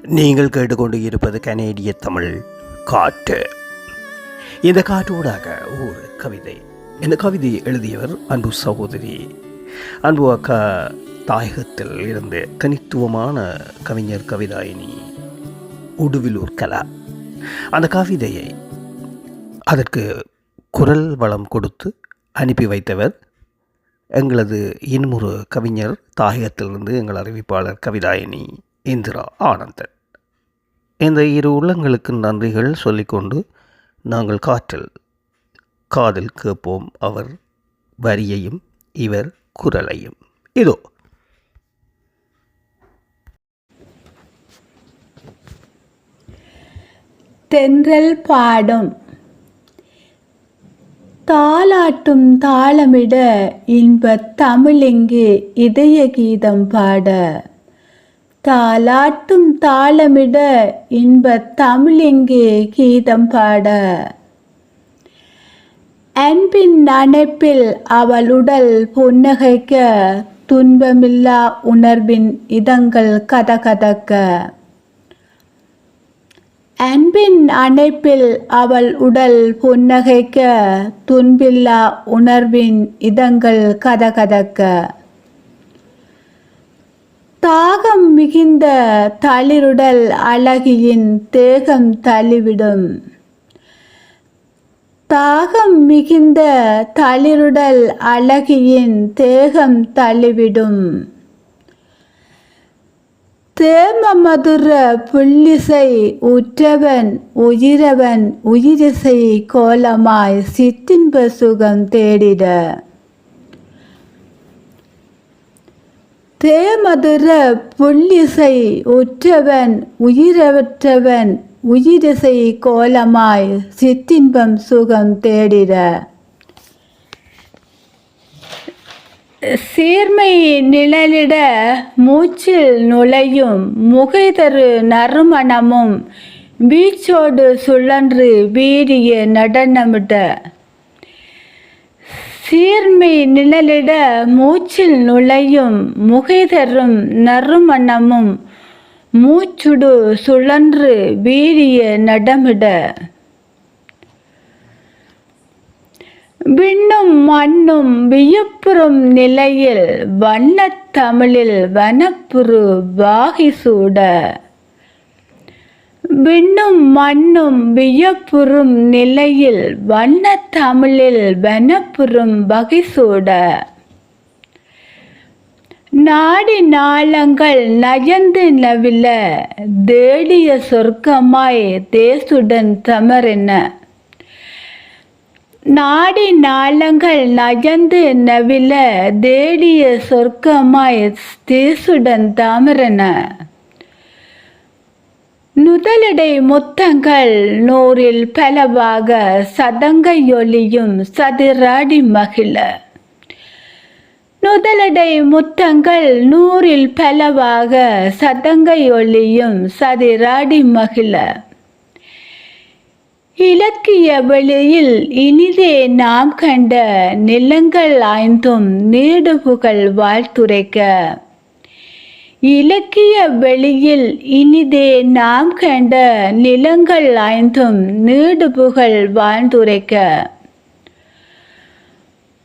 நீங்கள் கேட்டுக்கொண்டு இருப்பது கனேடிய தமிழ் காற்று. இந்த காற்றூடாக ஒரு கவிதை. இந்த கவிதையை எழுதியவர் அன்பு சகோதரி அன்பு அக்கா தாயகத்தில் இருந்து தனித்துவமான கவிஞர் கவிதாயினி உடுவிலூர் கலா. அந்த கவிதையை அதற்கு குரல் வளம் கொடுத்து அனுப்பி வைத்தவர் எங்களது இன்னொரு கவிஞர் தாயகத்திலிருந்து எங்கள் அறிவிப்பாளர் கவிதாயினி இந்திரா ஆனந்தன். இந்த இரு உள்ளங்களுக்கு நன்றிகள் சொல்லிக்கொண்டு நாங்கள் காதில் கேட்போம் அவர் வரியையும் இவர் குரலையும். இதோ. தென்றல் பாடும் தாலாட்டும் தாளமிட இன்பத் தமிழிங்கு இதய கீதம் பாட. தாலாட்டும் தாளமிட இன்பத் தமிழிங்கு கீதம் பாட. அன்பின் அணைப்பில் அவள் உடல் புன்னகைக்க துன்பமில்லா உணர்வின் இதங்கள் கதகதக்க. அன்பின் அணைப்பில் அவள் உடல் புன்னகைக்க துன்பில்லா உணர்வின் இதங்கள் கதகதக்க. தாகம் மிகுந்த தளிருடல் அழகியின் தேகம் தள்ளிவிடும். தாகம் மிகுந்த தளிருடல் அழகியின் தேகம் தள்ளிவிடும். தேமமதுர புள்ளிசை உற்றவன் உயிரவன் உயிரிசை கோலமாய் சிற்றின்ப சுகம் தேடிட. தேமதுர புள்ளிசை உற்றவன் உயிரவற்றவன் உயிரிசை கோலமாய் சிற்றின்பம் சுகம் தேடிட. சீர்மை நிழலிட மூச்சில் நுழையும் முகைதரு நறுமணமும் வீச்சோடு சுழன்று வீரிய நடனமிட. சீர்மை நிழலிட மூச்சில் நுழையும் முகைதரும் நறுமணமும் மூச்சுடு சுழன்று வீரிய நடமிட. விண்ணும் மண்ணும் வியப்புறும் நிலையில் வண்ணத் தமிழில் வனப்புறு வாகி சூட. விண்ணும் மண்ணும் வியப்புறும் நிலையில் வண்ணத் தமிழில் வனப்புறும் வகை சூட. நாடி நாளங்கள் நயந்து நவில தேடிய சொர்க்கமாய் தேசுடன் தமரென. நாடி நாளங்கள் நயந்து நவில தேடிய சொர்க்கமாய் தேசுடன் தாமரென. நுதலடை முத்தங்கள் நூறில் பலவாக சதங்கையொலியும் சதிராடி மகிழ. நுதலடை முத்தங்கள் நூறில் பலவாக சதங்கையொலியும் சதிராடி மகிழ. இலக்கிய வெளியில் இனிதே நாம் கண்ட நிலங்கள் ஐந்தும் நீடுபுகழ் வாழ்த்துரைக்க. இலக்கிய வெளியில் இனிதே நாம் கண்ட நிலங்கள் ஐந்தும் நீடுபுகழ் வாழ்ந்துரைக்க.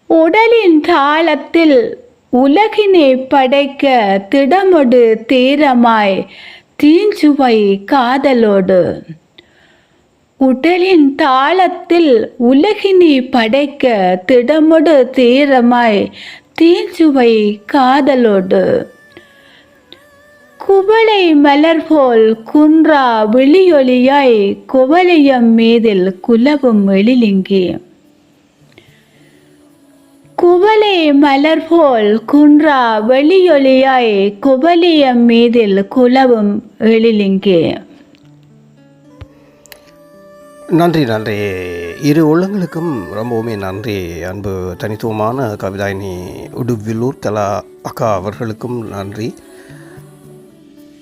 உடலின் தாளத்தில் உலகினை படைக்க திடமொடு தீரமாய் தீஞ்சுவை காதலோடு. உடலின் தாளத்தில் உலகினை படைக்க திடமொடு தீரமாய் தீஞ்சுவை காதலோடு. குவளை மலர் போல் குன்றா விழியொலியாய் குவளையம் மீதில் குலவும் எழிலிங்கே. குவளை மலர் போல் குன்றா வெளியொலியாய் குவளையம் மீதில் குலவும் எழிலிங்கே. நன்றி. இரு உள்ளங்களுக்கும் ரொம்பவுமே நன்றி. அன்பு தனித்துவமான கவிதாயினி உடுவிலூர் கலா அக்கா அவர்களுக்கும் நன்றி.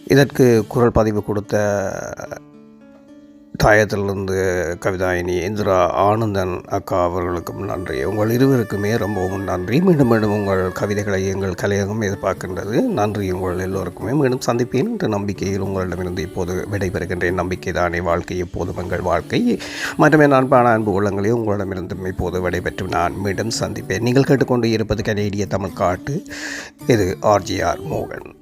இதற்கு குரல் பதிவு கொடுத்த தாயத்திலிருந்து கவிதாயினி இந்திரா ஆனந்தன் அக்கா அவர்களுக்கும் நன்றி. உங்கள் இருவருக்குமே ரொம்பவும் நன்றி. மீண்டும் மீண்டும் உங்கள் கவிதைகளை எங்கள் கலையகம் எதிர்பார்க்கின்றது. நன்றி உங்கள் எல்லோருக்குமே. மீண்டும் சந்திப்பேன் என்ற நம்பிக்கையில் உங்களிடமிருந்து இப்போது விடைபெறுகின்றேன். நம்பிக்கை தானே வாழ்க்கை, எப்போதும் எங்கள் வாழ்க்கை. மற்றும் என் அன்பான அன்பு உள்ளங்களே, உங்களிடமிருந்து இப்போது விடைபெற்று நான் மீண்டும் சந்திப்பேன். நீங்கள் கேட்டுக்கொண்டு இருப்பது கனேடிய தமிழ் காட்டு. இது ஆர்ஜிஆர் மோகன்.